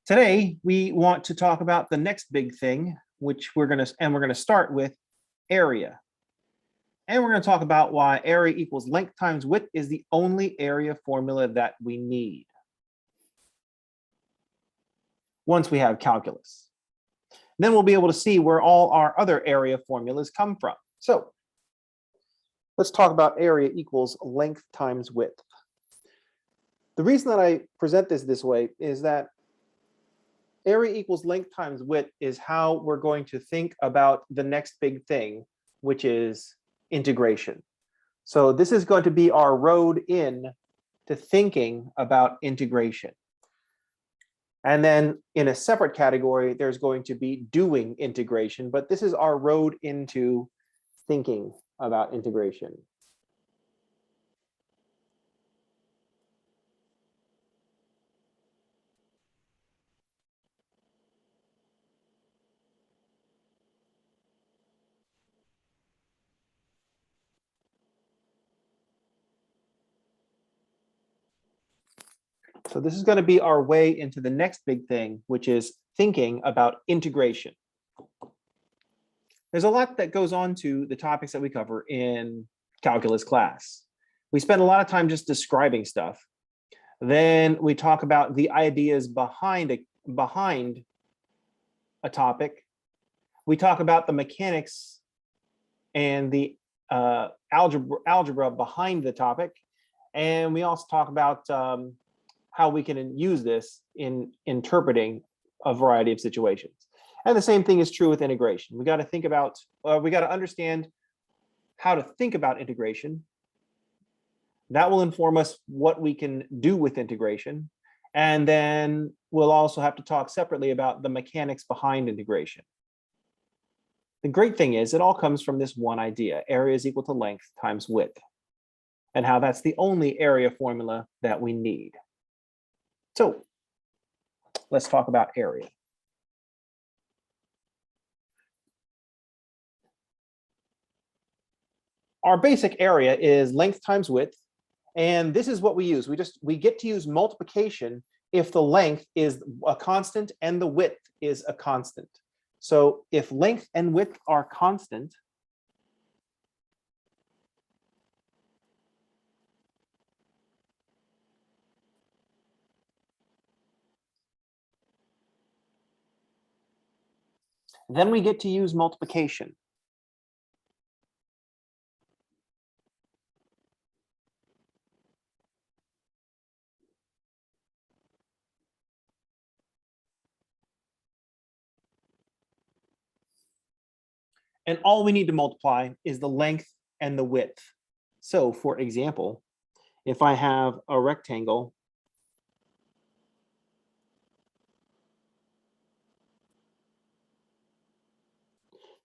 Today, we want to talk about the next big thing, which we're going to start with area. And we're going to talk about why area equals length times width is the only area formula that we need once we have calculus. Then we'll be able to see where all our other area formulas come from. So let's talk about area equals length times width. The reason that I present this way is that area equals length times width is how we're going to think about the next big thing, which is integration. So this is going to be our road in to thinking about integration. And then in a separate category, there's going to be doing integration, but this is our road into thinking about integration. So this is going to be our way into the next big thing, which is thinking about integration. There's a lot that goes on to the topics that we cover in calculus class. We spend a lot of time just describing stuff. Then we talk about the ideas behind a topic. We talk about the mechanics and the algebra behind the topic. And we also talk about how we can use this in interpreting a variety of situations. And the same thing is true with integration. We got to think about, we got to understand how to think about integration. That will inform us what we can do with integration. And then we'll also have to talk separately about the mechanics behind integration. The great thing is it all comes from this one idea: area is equal to length times width, and how that's the only area formula that we need. So let's talk about area. Our basic area is length times width, and this is what we use. We get to use multiplication if the length is a constant and the width is a constant. So if length and width are constant, then we get to use multiplication. And all we need to multiply is the length and the width. So for example, if I have a rectangle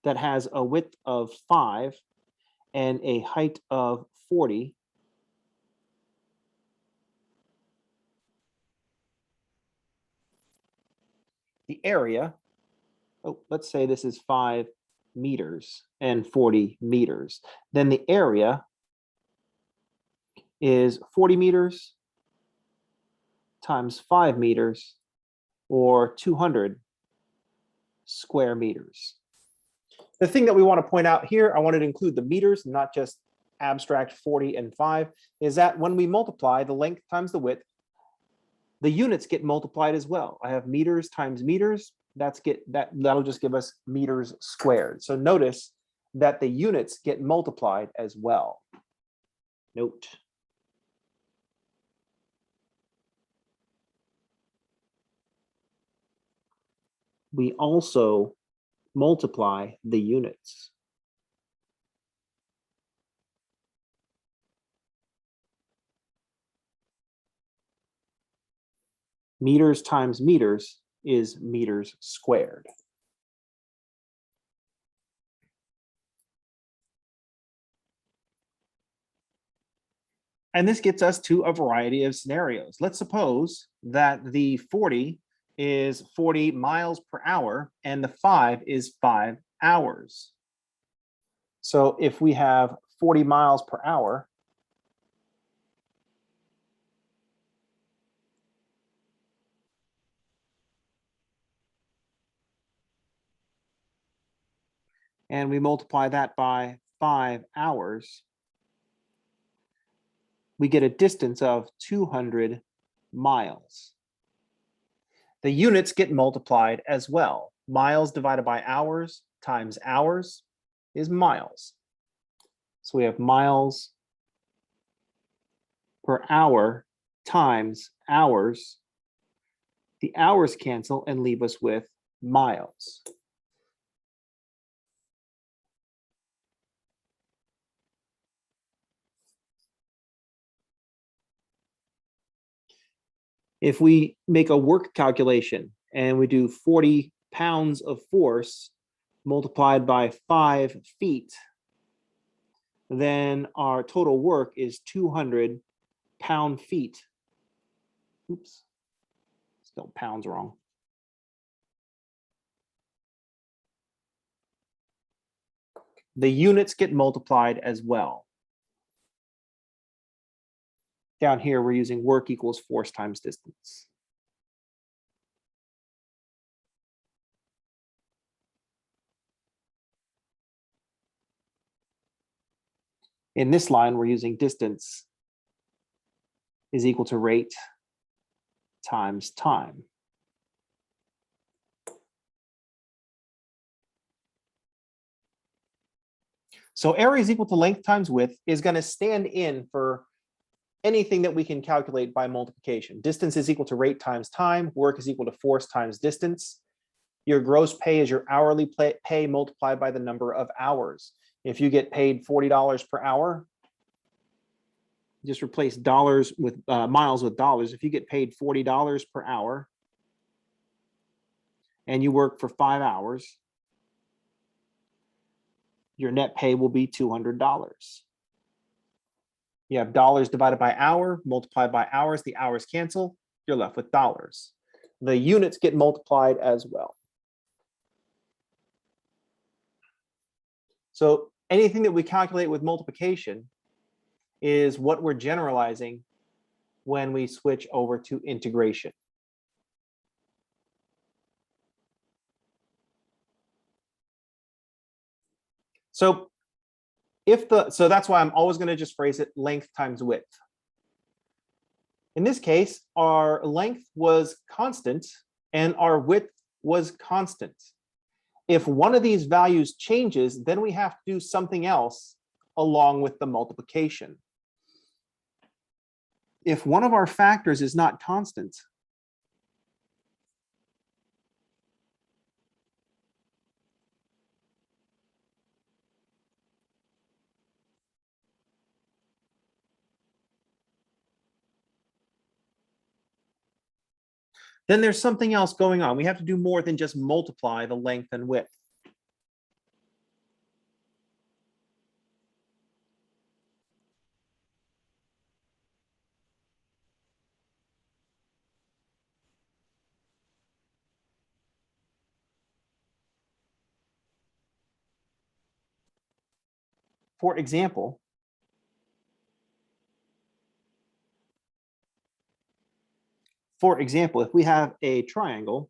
that has a width of 5 and a height of 40, the area, let's say this is 5 meters and 40 meters, then the area is 40 meters times 5 meters, or 200 square meters. The thing that we want to point out here, I wanted to include the meters, not just abstract 40 and 5, is that when we multiply the length times the width, the units get multiplied as well. I have meters times meters. That'll just give us meters squared. So notice that the units get multiplied as well. Note. We also multiply the units. Meters times meters is meters squared. And this gets us to a variety of scenarios. Let's suppose that the 40 is 40 miles per hour and the 5 is 5 hours. So if we have 40 miles per hour, and we multiply that by 5 hours, we get a distance of 200 miles. The units get multiplied as well. Miles divided by hours times hours is miles. So we have miles per hour times hours. The hours cancel and leave us with miles. If we make a work calculation and we do 40 pounds of force multiplied by 5 feet, then our total work is 200 pound-feet. Oops, spelled pounds wrong. The units get multiplied as well. Down here, we're using work equals force times distance. In this line, we're using distance is equal to rate times time. So area is equal to length times width is going to stand in for anything that we can calculate by multiplication. Distance is equal to rate times time. Work is equal to force times distance. Your gross pay is your hourly pay multiplied by the number of hours. If you get paid $40 per hour, just replace dollars with miles with dollars. If you get paid $40 per hour and you work for 5 hours, your net pay will be $200. You have dollars divided by hour, multiplied by hours, the hours cancel, you're left with dollars. The units get multiplied as well. So anything that we calculate with multiplication is what we're generalizing when we switch over to integration. So that's why I'm always going to just phrase it length times width. In this case, our length was constant and our width was constant. If one of these values changes, then we have to do something else along with the multiplication. If one of our factors is not constant, then there's something else going on. We have to do more than just multiply the length and width. For example, if we have a triangle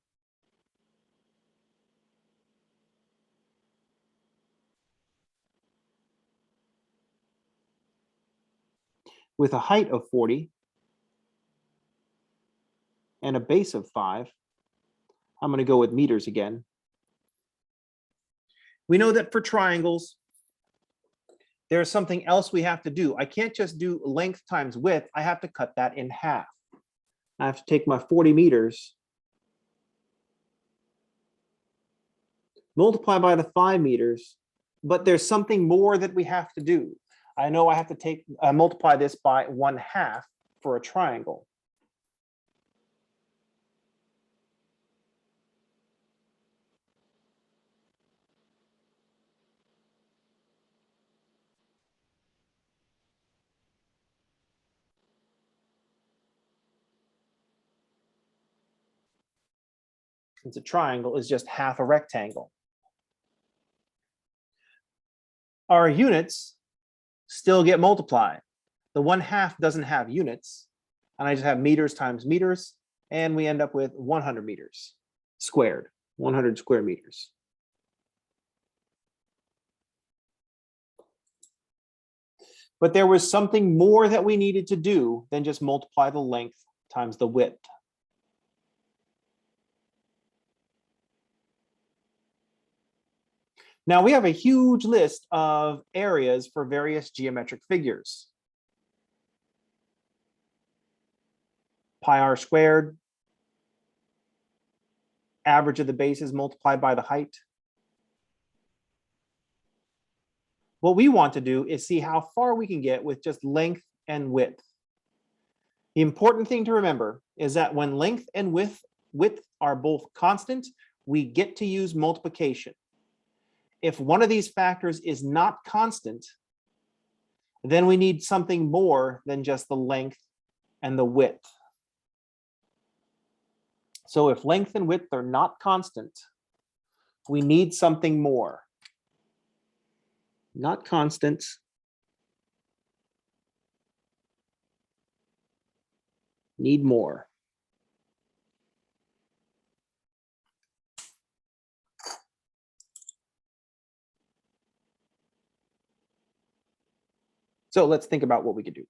with a height of 40 and a base of 5, I'm going to go with meters again. We know that for triangles, there's something else we have to do. I can't just do length times width. I have to cut that in half. I have to take my 40 meters, multiply by the 5 meters, but there's something more that we have to do. I know I have to take multiply this by 1/2 for a triangle. Since a triangle is just half a rectangle. Our units still get multiplied. The 1/2 doesn't have units, and I just have meters times meters, and we end up with 100 meters squared, 100 square meters. But there was something more that we needed to do than just multiply the length times the width. Now we have a huge list of areas for various geometric figures. Pi r squared, average of the bases multiplied by the height. What we want to do is see how far we can get with just length and width. The important thing to remember is that when length and width are both constant, we get to use multiplication. If one of these factors is not constant, then we need something more than just the length and the width. So if length and width are not constant, we need something more. Not constant. Need more. So let's think about what we could do.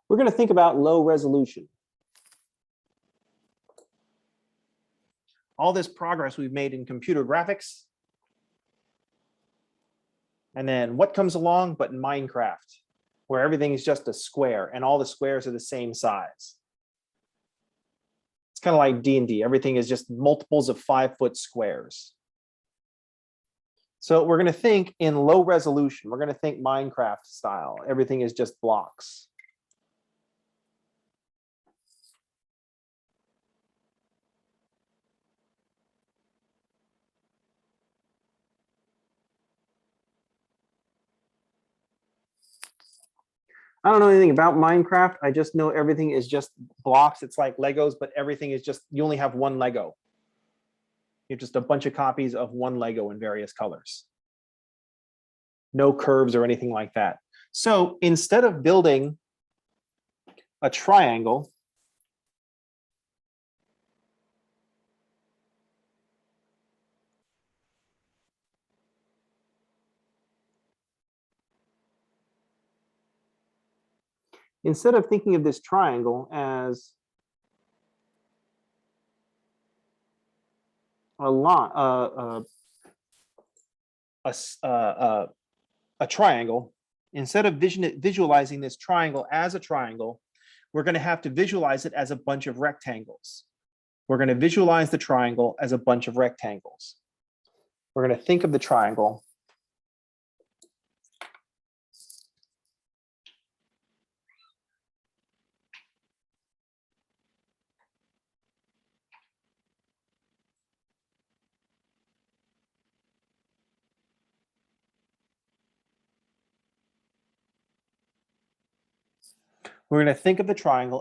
We're going to think about low resolution. All this progress we've made in computer graphics. And then what comes along but Minecraft, where everything is just a square and all the squares are the same size. It's kind of like D&D. Everything is just multiples of 5-foot squares. So we're going to think in low resolution. We're going to think Minecraft style. Everything is just blocks. I don't know anything about Minecraft. I just know everything is just blocks. It's like Legos, but everything is just, you only have one Lego. You have just a bunch of copies of one Lego in various colors. No curves or anything like that. So instead of building a triangle, instead of thinking of this triangle as a triangle, instead of visualizing this triangle as a triangle, we're going to have to visualize it as a bunch of rectangles. We're going to visualize the triangle as a bunch of rectangles. We're going to think of the triangle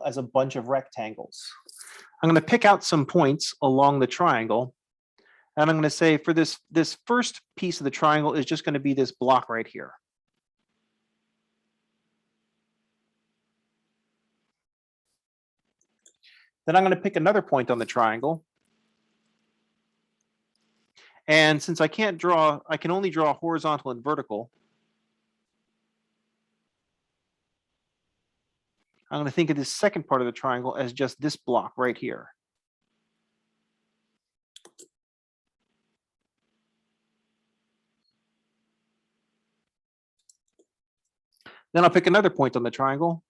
as a bunch of rectangles. I'm going to pick out some points along the triangle. And I'm going to say for this first piece of the triangle is just going to be this block right here. Then I'm going to pick another point on the triangle. And since I can only draw horizontal and vertical, I'm going to think of this second part of the triangle as just this block right here. Then I'll pick another point on the triangle.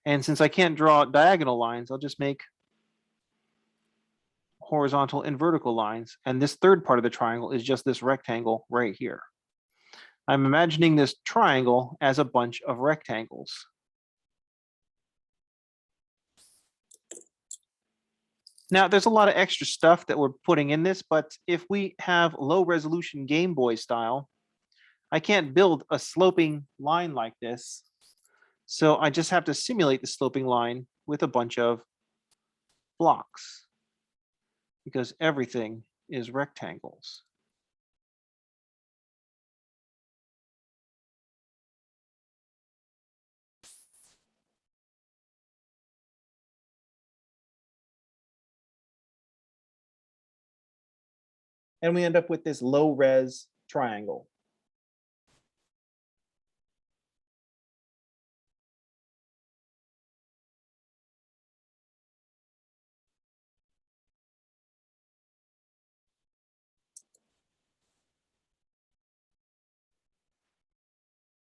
And since I can't draw diagonal lines, I'll just make horizontal and vertical lines. And this third part of the triangle is just this rectangle right here. I'm imagining this triangle as a bunch of rectangles. Now, there's a lot of extra stuff that we're putting in this, but if we have low resolution Game Boy style, I can't build a sloping line like this. So I just have to simulate the sloping line with a bunch of blocks because everything is rectangles. And we end up with this low res triangle.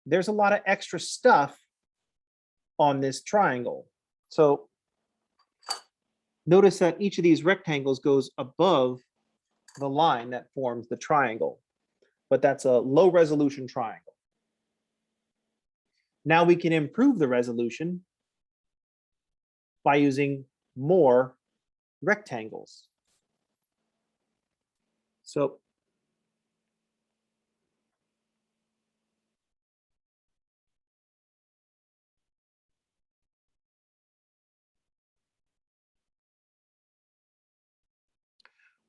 There's a lot of extra stuff on this triangle. So notice that each of these rectangles goes above the line that forms the triangle, but that's a low resolution triangle. Now we can improve the resolution by using more rectangles. So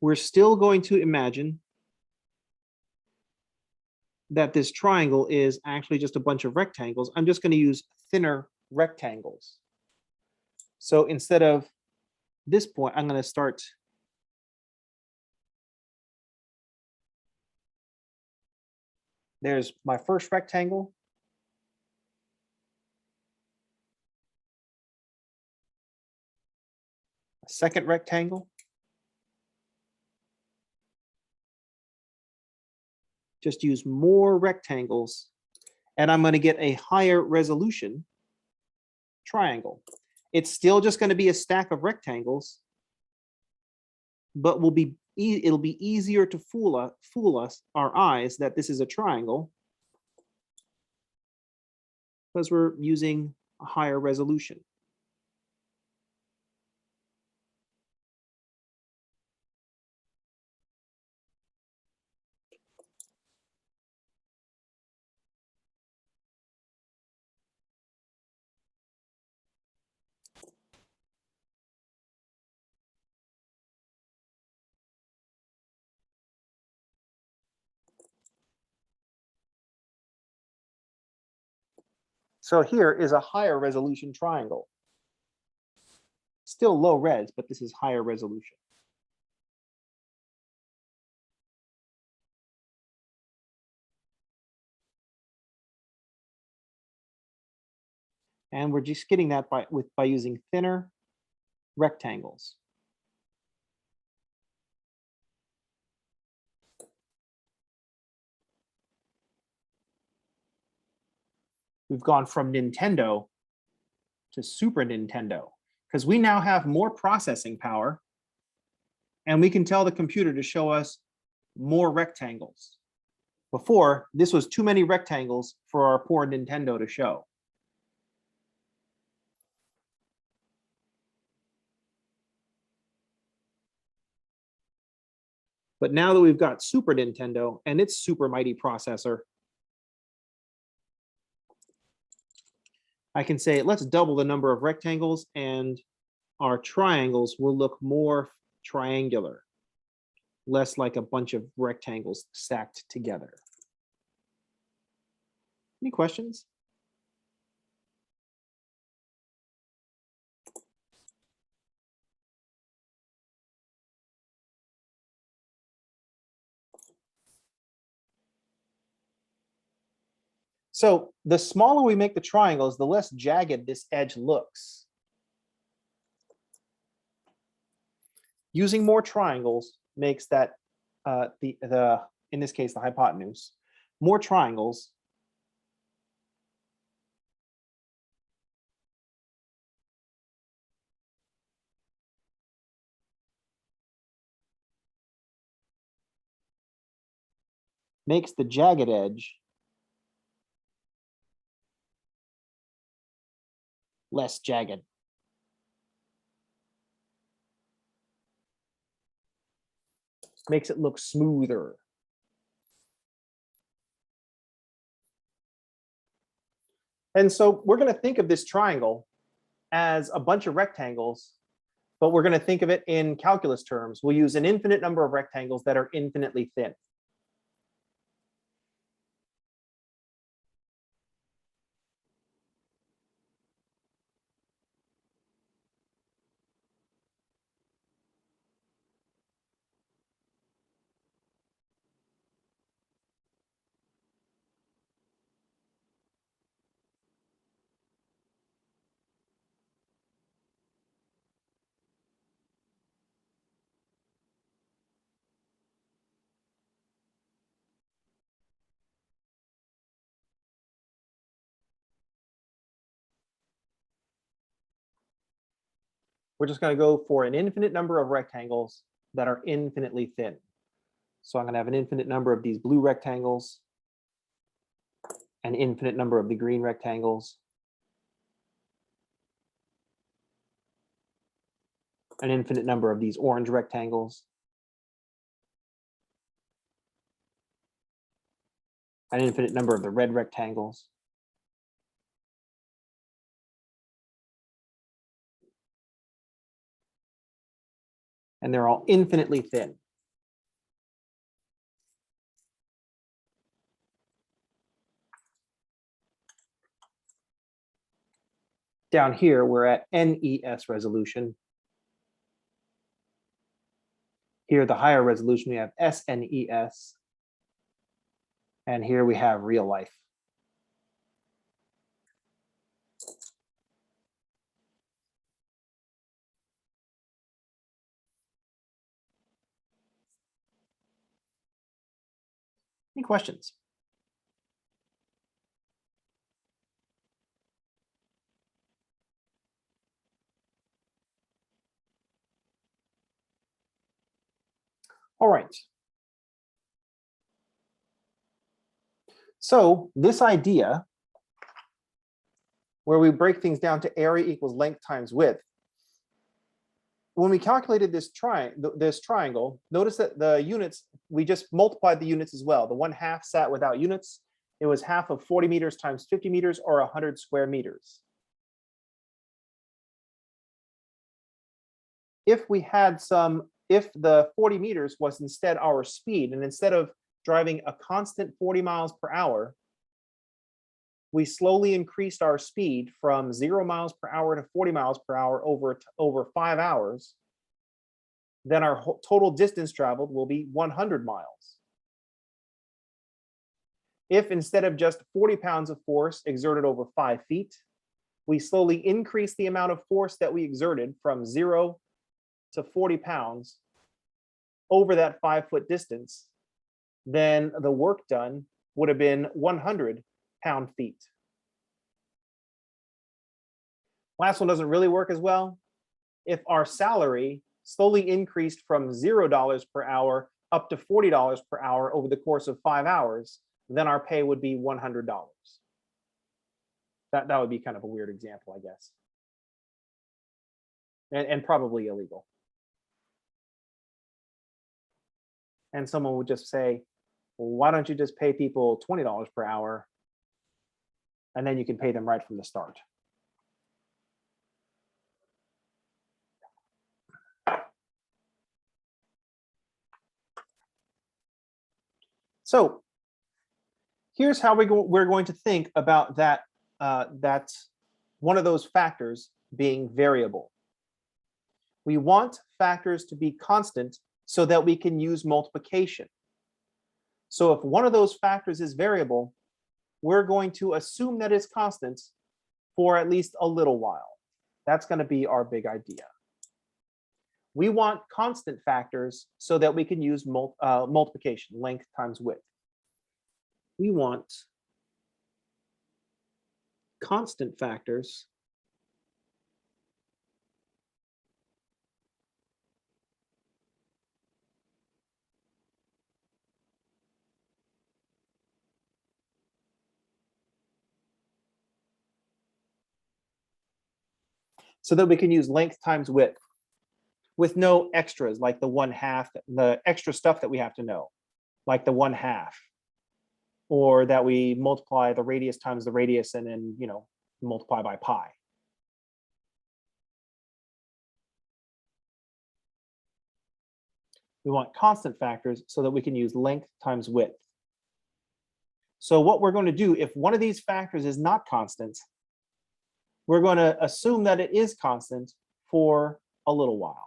we're still going to imagine that this triangle is actually just a bunch of rectangles. I'm just going to use thinner rectangles. So instead of this point, I'm going to start there's my first rectangle. A second rectangle. Just use more rectangles, and I'm going to get a higher resolution triangle. It's still just going to be a stack of rectangles, but it'll be easier to fool us, our eyes, that this is a triangle because we're using a higher resolution. So here is a higher resolution triangle. Still low res, but this is higher resolution. And we're just getting that by using thinner rectangles. We've gone from Nintendo to Super Nintendo because we now have more processing power and we can tell the computer to show us more rectangles. Before, this was too many rectangles for our poor Nintendo to show. But now that we've got Super Nintendo and its super mighty processor, I can say, let's double the number of rectangles and our triangles will look more triangular, less like a bunch of rectangles stacked together. Any questions? So the smaller we make the triangles, the less jagged this edge looks. Using more triangles makes that in this case the hypotenuse, more triangles makes the jagged edge less jagged. Makes it look smoother. And so we're going to think of this triangle as a bunch of rectangles, but we're going to think of it in calculus terms. We'll use an infinite number of rectangles that are infinitely thin. We're just going to go for an infinite number of rectangles that are infinitely thin. So I'm going to have an infinite number of these blue rectangles, an infinite number of the green rectangles, an infinite number of these orange rectangles, an infinite number of the red rectangles, and they're all infinitely thin. Down here, we're at NES resolution. Here, the higher resolution, we have SNES. And here we have real life. Any questions? All right. So this idea, where we break things down to area equals length times width, when we calculated this triangle, notice that the units, we just multiplied the units as well. The 1/2 sat without units. It was half of 40 meters times 50 meters, or 100 square meters. If the 40 meters was instead our speed, and instead of driving a constant 40 miles per hour, we slowly increased our speed from 0 miles per hour to 40 miles per hour over 5 hours, then our total distance traveled will be 100 miles. If instead of just 40 pounds of force exerted over 5 feet, we slowly increase the amount of force that we exerted from 0 to 40 pounds over that 5-foot distance, then the work done would have been 100 pound-feet. Last one doesn't really work as well. If our salary slowly increased from $0 per hour up to $40 per hour over the course of 5 hours, then our pay would be $100. That would be kind of a weird example, I guess. And probably illegal. And someone would just say, well, why don't you just pay people $20 per hour, and then you can pay them right from the start. So here's how we're going to think about that, that one of those factors being variable. We want factors to be constant so that we can use multiplication. So if one of those factors is variable, we're going to assume that it's constant for at least a little while. That's going to be our big idea. We want constant factors so that we can use multiplication, length times width. We want constant factors so that we can use length times width with no extras like the 1/2, the extra stuff that we have to know, like the 1/2. or that we multiply the radius times the radius and then, multiply by pi. We want constant factors so that we can use length times width. So what we're going to do, if one of these factors is not constant, we're going to assume that it is constant for a little while.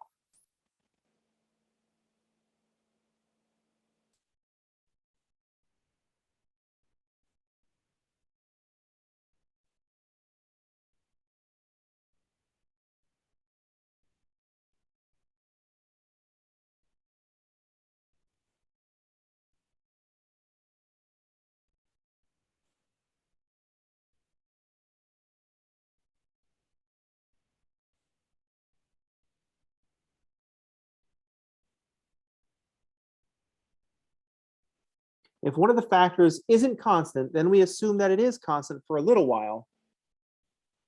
If one of the factors isn't constant, then we assume that it is constant for a little while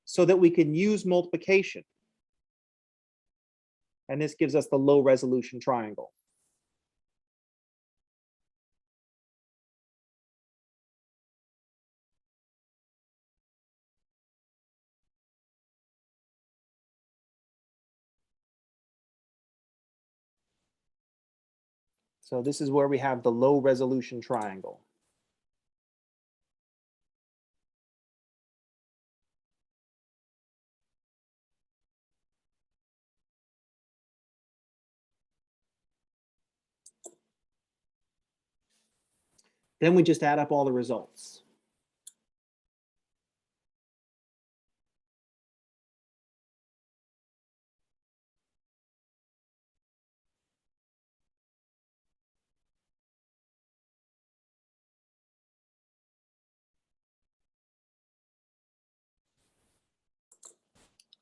so that we can use multiplication. And this gives us the low resolution triangle. So this is where we have the low resolution triangle. Then we just add up all the results.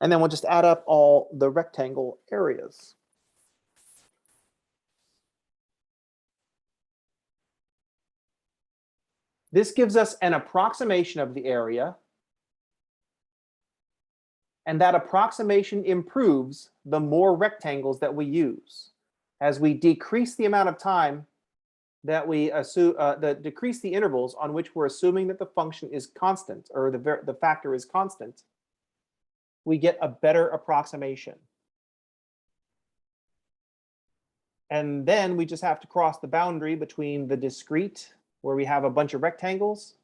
And then we'll just add up all the rectangle areas. This gives us an approximation of the area. And that approximation improves the more rectangles that we use. As we decrease the amount of time that we assume, decrease the intervals on which we're assuming that the function is constant, or the factor is constant, we get a better approximation. And then we just have to cross the boundary between the discrete, where we have a bunch of rectangles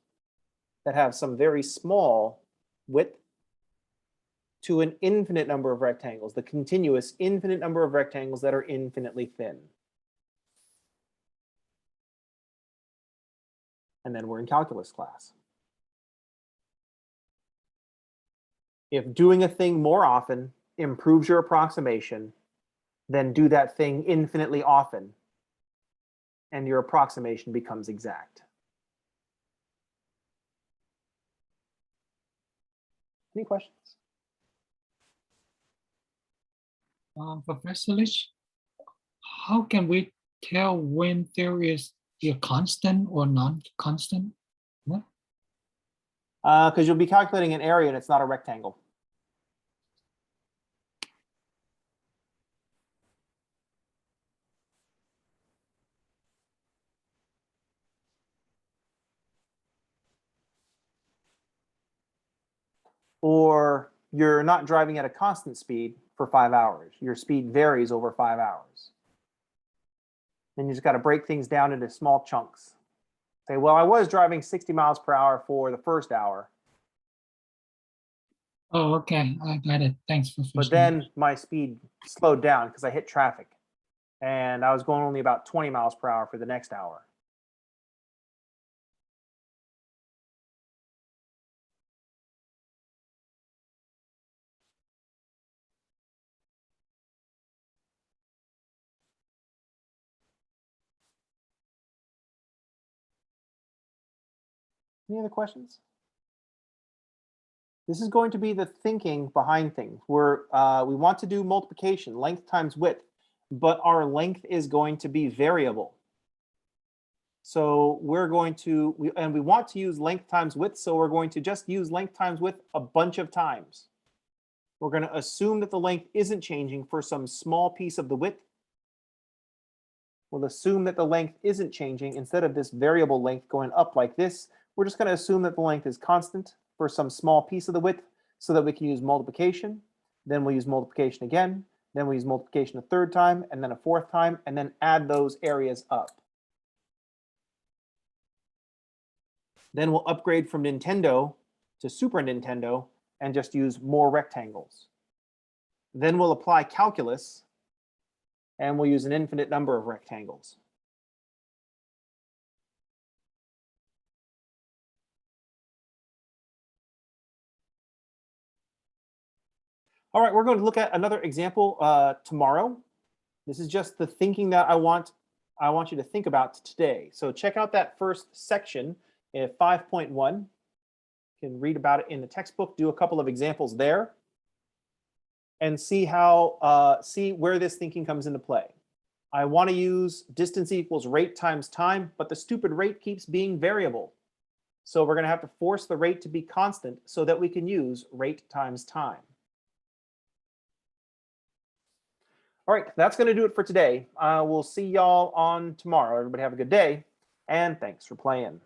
that have some very small width, to an infinite number of rectangles, the continuous infinite number of rectangles that are infinitely thin. And then we're in calculus class. If doing a thing more often improves your approximation, then do that thing infinitely often, and your approximation becomes exact. Any questions? Professor Lich, how can we tell when there is a constant or non-constant? What? Because you'll be calculating an area and it's not a rectangle. Or you're not driving at a constant speed for 5 hours. Your speed varies over 5 hours. Then you just got to break things down into small chunks. Say, well, I was driving 60 miles per hour for the first hour. Oh, okay, I got it. Thanks, Professor. But then my speed slowed down because I hit traffic. And I was going only about 20 miles per hour for the next hour. Any other questions? This is going to be the thinking behind things. We want to do multiplication, length times width, but our length is going to be variable. So we're going to, we want to use length times width, so we're going to just use length times width a bunch of times. We're going to assume that the length isn't changing for some small piece of the width. we'll assume that the length isn't changing. Instead of this variable length going up like this, we're just going to assume that the length is constant for some small piece of the width so that we can use multiplication. Then we'll use multiplication again. Then we'll use multiplication a third time, and then a fourth time, and then add those areas up. Then we'll upgrade from Nintendo to Super Nintendo and just use more rectangles. Then we'll apply calculus, and we'll use an infinite number of rectangles. All right, we're going to look at another example tomorrow. This is just the thinking that I want you to think about today. So check out that first section in 5.1. You can read about it in the textbook, do a couple of examples there, and see where this thinking comes into play. I want to use distance equals rate times time, but the stupid rate keeps being variable. So we're going to have to force the rate to be constant so that we can use rate times time. All right, that's going to do it for today. We'll see y'all on tomorrow. Everybody have a good day, and thanks for playing.